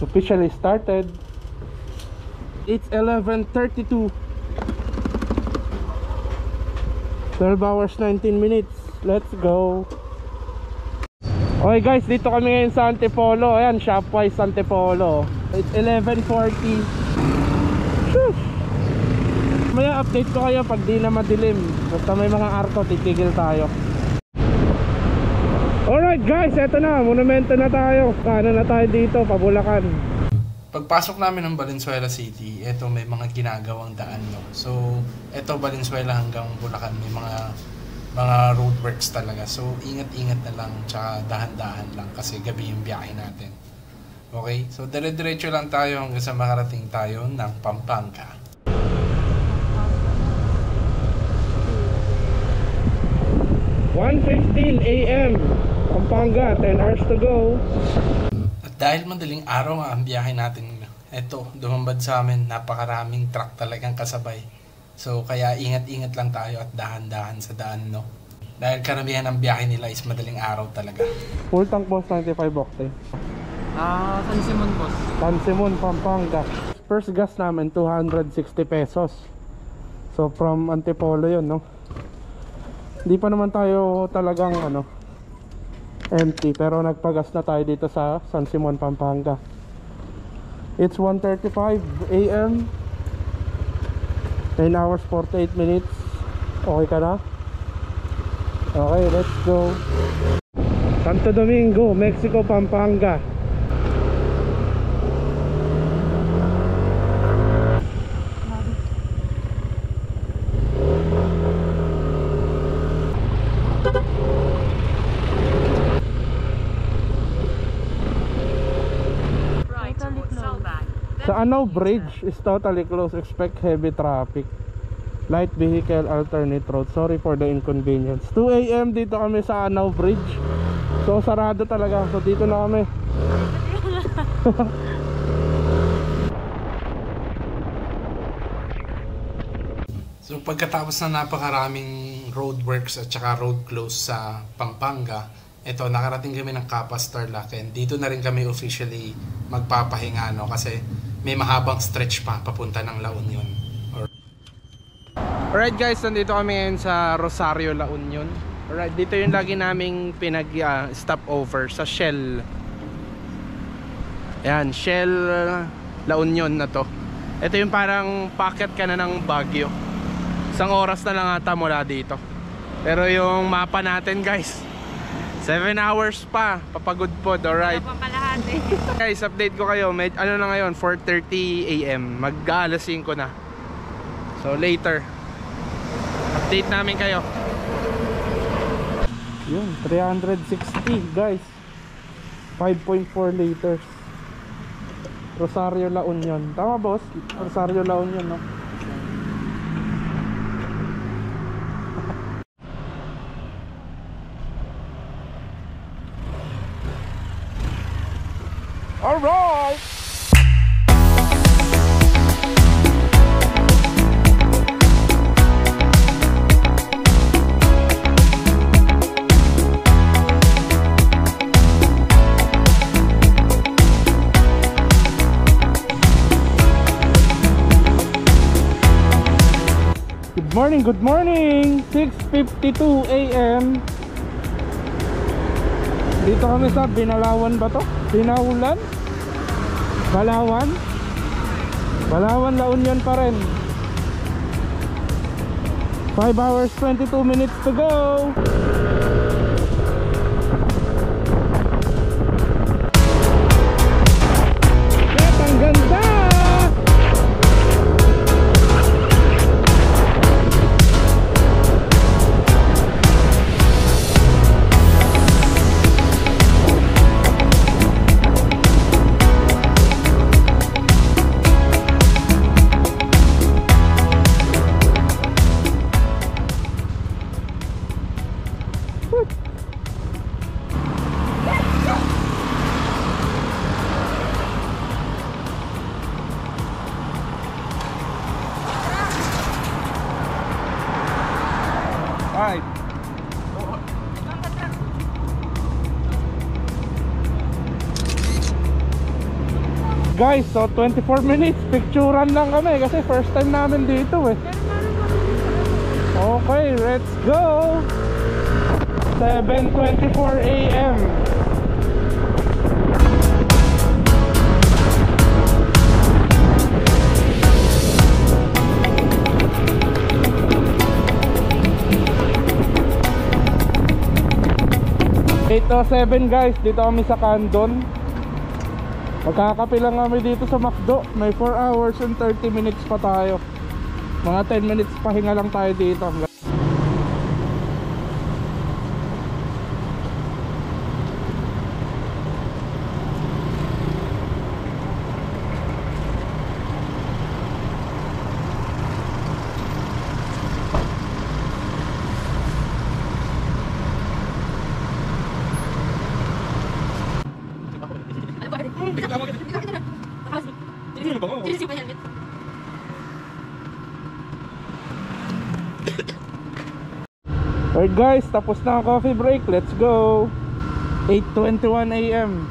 officially started. It's 11:32. 12 hours 19 minutes. Let's go. Okay guys, dito kami ngayon sa Antipolo. Ayan, Shopwise Antipolo. It's 11:40. Maya update ko kayo pag di na madilim. Basta may mga arko, titigil tayo. Alright guys, eto na, monumento na tayo. Kanan na tayo dito, Pabulacan. Pagpasok namin ng Valenzuela City, eto may mga ginagawang daan, no? So, eto Valenzuela hanggang Bulacan, may mga roadworks talaga. So, ingat-ingat na lang, tsaka dahan-dahan lang kasi gabi yung biyahe natin. Okay? So, dire-diretso lang tayo hanggang sa makarating tayo ng Pampanga. (1:15 AM) Pampanga, 10 hours to go. At dahil madaling araw nga ang biyahe natin, eto, dumambad sa amin, napakaraming truck talagang kasabay. So, kaya ingat-ingat lang tayo at dahan-dahan sa daan, no? Dahil karamihan ng biyahe nila is madaling araw talaga. Full tank boss, 95 octane. San Simon boss. San Simon, Pampanga. First gas namin, 260 pesos. So, from Antipolo yun, no? Hindi pa naman tayo talagang empty, pero nagpagas na tayo dito sa San Simon, Pampanga. It's 1:35 AM, 9 hours 48 minutes. Okay ka na? Okay, let's go. Santo Domingo, Mexico, Pampanga. Sa Anao Bridge is totally closed. Expect heavy traffic. Light vehicle alternate road. Sorry for the inconvenience. 2 AM dito kami sa Anao Bridge. So sarado talaga. So dito na kami. So pagkatapos na napakaraming roadworks at saka road close sa Pampanga, ito, nakarating kami ng Capas Tarlac, and dito na rin kami officially magpapahinga, no? Kasi may mahabang stretch pa papunta ng La Union. Alright guys, nandito kami ngayon sa Rosario, La Union. Alright, dito yung lagi naming stop over sa Shell. Ayan, Shell La Union na to. Ito yung parang packet ka na ng Baguio. Isang oras na lang ata mula dito. Pero yung mapa natin guys, 7 hours pa, papagod po, alright. Guys, update ko kayo, ano na ngayon, 4:30 AM, mag-alas 5 na. So later, update namin kayo. Yun, 360 guys, 5.4 liters. Rosario La Union, tama boss? Rosario La Union, no? Alright! Good morning! 6:52 AM. Dito kami sa Binalawan ba to? Binaulan? Balawan? Balawan, La Union pa rin. 5 hours 22 minutes to go. Yes, ang ganda! guys, so 24 minutes picturean lang kami kasi first time namin dito eh. Okay, let's go. 7:24 AM. (8:07) guys, dito kami sa Candon. Magkakape lang kami dito sa McDo. May 4 hours and 30 minutes pa tayo. Mga 10 minutes pahinga lang tayo dito. Alright guys, tapos na ang coffee break. Let's go. 8:21 AM.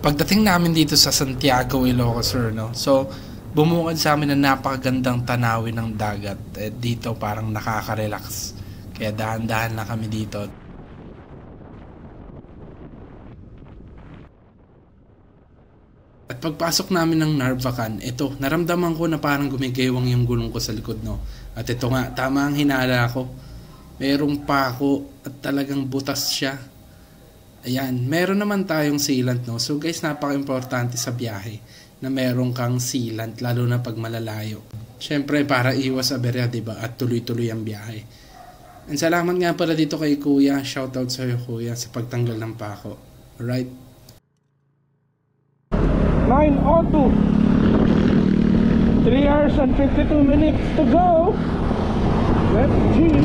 Pagdating namin dito sa Santiago, Ilocos Sur, no? So, bumungad sa amin na napakagandang tanawin ng dagat. Dito parang nakaka-relax. Kaya dahan-dahan lang kami dito. At pagpasok namin ng Narvacan, ito, naramdaman ko na parang gumigaywang yung gulong ko sa likod, no? At ito nga, tama ang hinala ko. Merong pako at talagang butas siya. Ayan, meron naman tayong sealant, no? So guys, napaka-importante sa biyahe na meron kang sealant, lalo na pag malalayo. Siyempre, para iwas aberya, diba? At tuloy-tuloy ang biyahe. And salamat nga pala dito kay Kuya. Shoutout sa iyo, Kuya, sa pagtanggal ng pako. Alright? 9:02. 3 hours and 52 minutes to go. Let's see.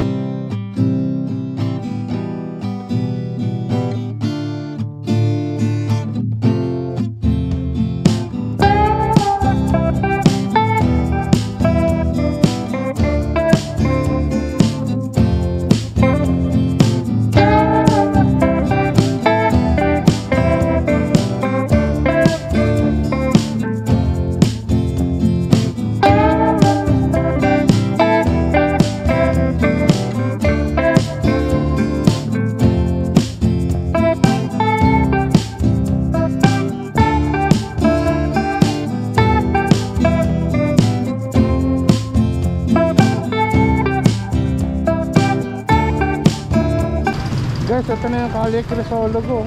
Guys, ito na yung Calle Crisologo.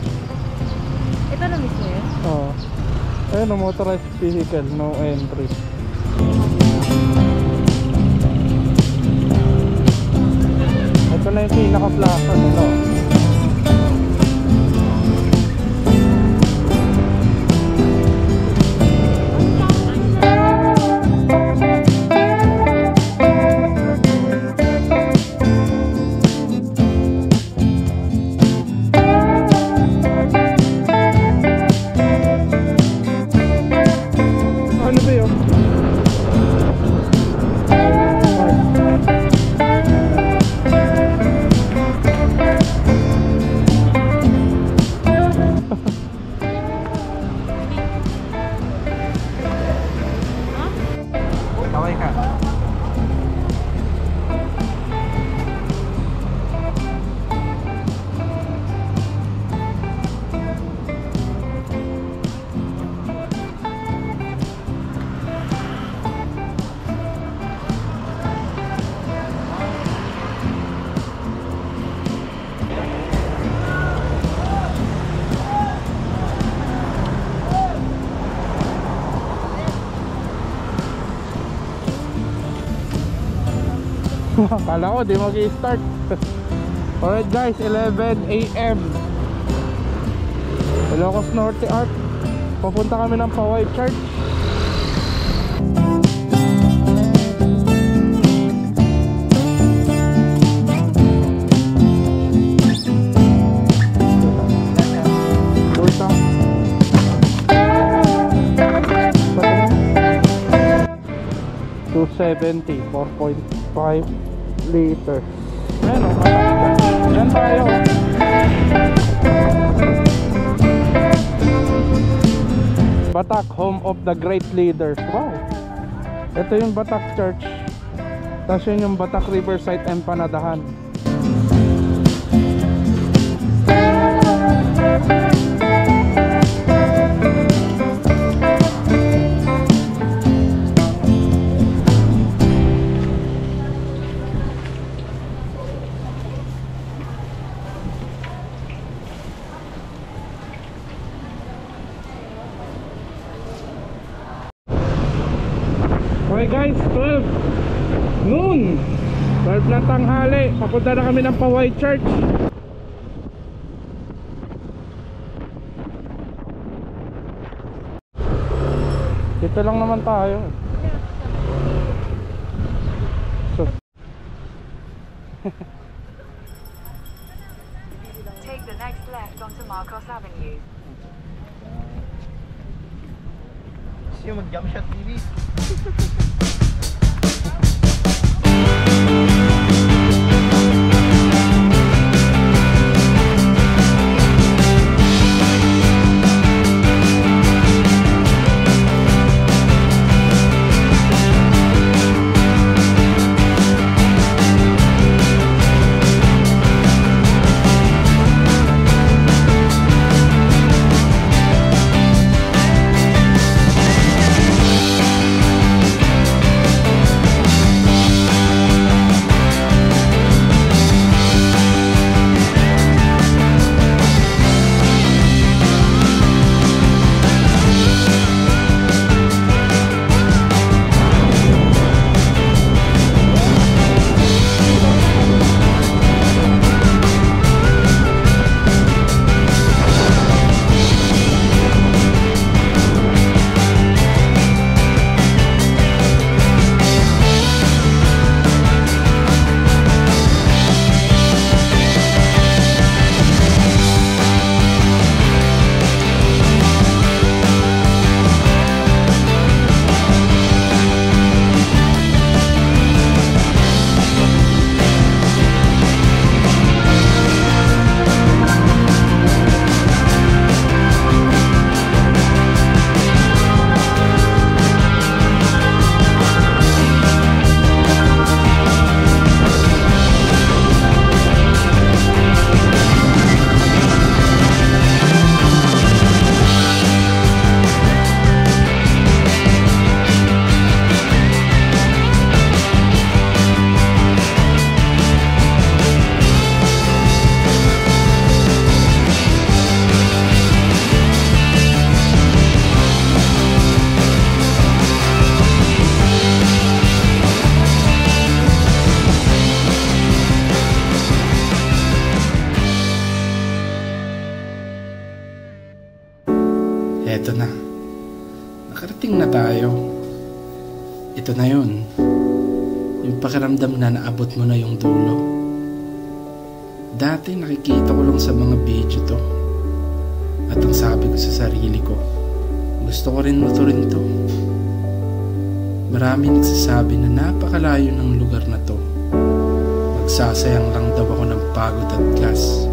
Ito na mismo yun? Oo. Ayun, no, motorized vehicle, no entry. Ito na yung pinaka-plaza nila. Kala ko di mag-i-start. Alright guys, 11 AM Ilocos Norte Arc. Papunta kami ng Paway Church. $270, 4.5 liters. Ayan o, ganda naman tayo. Batak, home of the great leaders. Wow. Ito yung Batak Church. Tapos yun yung Batak Riverside Empanadahan. Okay guys, 12 noon, 12 ng tanghali. Papunta na kami ng Paway Church. Dito lang naman tayo. So Take the next left onto Marcos Avenue. Siya mag-jump shot, baby. Eto na. Nakarating na tayo. Ito na yun. Yung pakiramdam na naabot mo na yung dulo. Dati nakikita ko lang sa mga video to. At ang sabi ko sa sarili ko, gusto ko rin maturin to. Marami nagsasabi na napakalayo ng lugar na to. Magsasayang lang daw ako ng pagod at gas.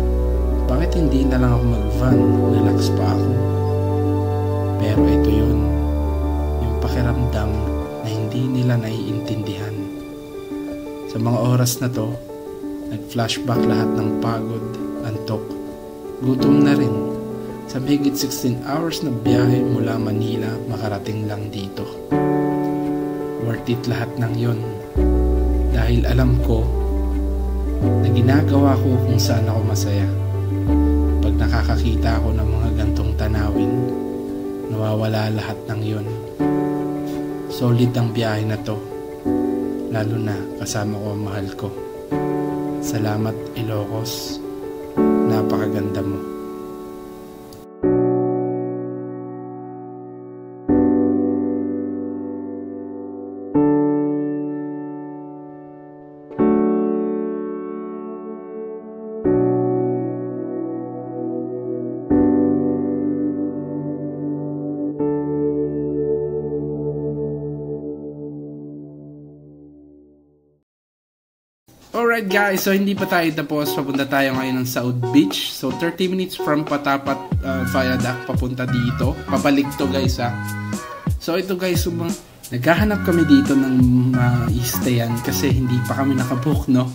Bakit hindi na lang ako mag-van? Relax pa ako. Pero ito yun, yung pakiramdam na hindi nila naiintindihan. Sa mga oras na to, nag-flashback lahat ng pagod, antok, gutom na rin. Sa mahigit 16 hours na biyahe mula Manila, makarating lang dito. Worth it lahat ng yun. Dahil alam ko na ginagawa ko kung saan ako masaya. Pag nakakakita ako ng mga gantong tanawin, nawawala lahat ng yun. Solid ang biyahe na to, lalo na kasama ko ang mahal ko. Salamat Ilocos, napakaganda mo. Alright guys, so hindi pa tayo tapos. Papunta tayo ngayon ng South Beach. So 30 minutes from Patapat Viaduct papunta dito. Pabalik to guys ha. So ito guys, naghahanap kami dito ng stayan kasi hindi pa kami nakabook, no?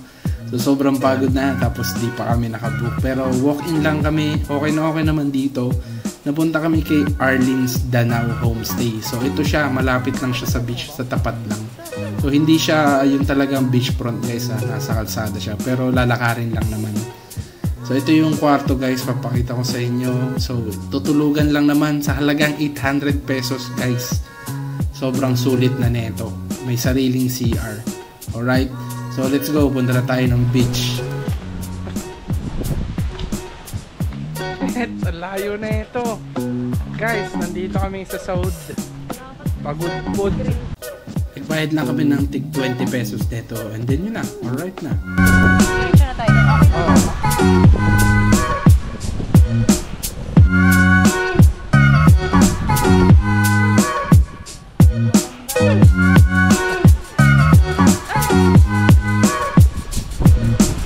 So sobrang pagod na, tapos di pa kami nakabook. Pero walk-in lang kami, okay na okay naman dito. Napunta kami kay Arlene's Danau Homestay. So ito siya, malapit lang siya sa beach, sa tapat lang. So hindi siya yung talagang beachfront guys, nasa kalsada siya, pero lalakarin lang naman. So ito yung kwarto guys, papakita ko sa inyo. So tutulugan lang naman sa halagang 800 pesos guys. Sobrang sulit na neto. May sariling CR. Alright, so let's go, punta na tayo ng beach. Ang layo na ito guys, nandito kami sa South Pagudpud. Nagbayad lang kami ng tig 20 pesos dito, and then yun na, alright na. Picture na tayo.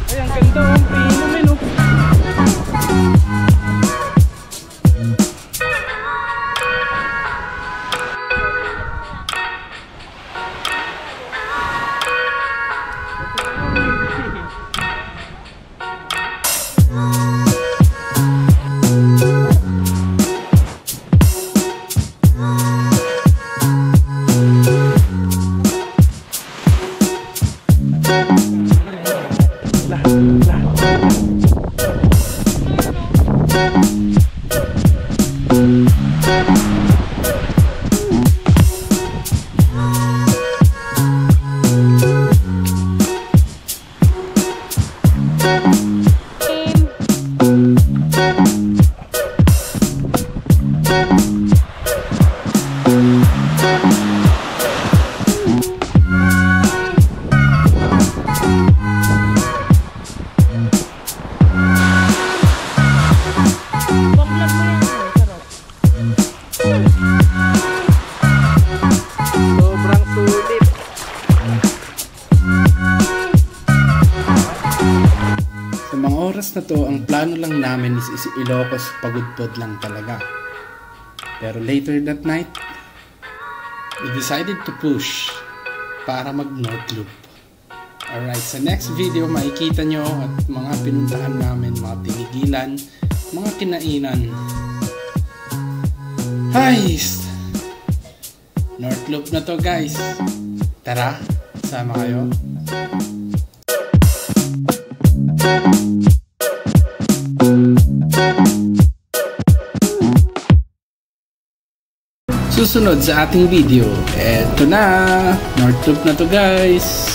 Ay, ang ganda, ang pinumin oh. Na to, ang plano lang namin is Ilocos Pagudpud lang talaga. Pero later that night, we decided to push para mag North Loop. Alright, sa next video makikita nyo at mga pinuntahan namin, mga tinigilan, mga kinainan. Hay! North Loop na to guys. Tara, sama kayo. Susunod sa ating video, eto na, North Loop na to guys.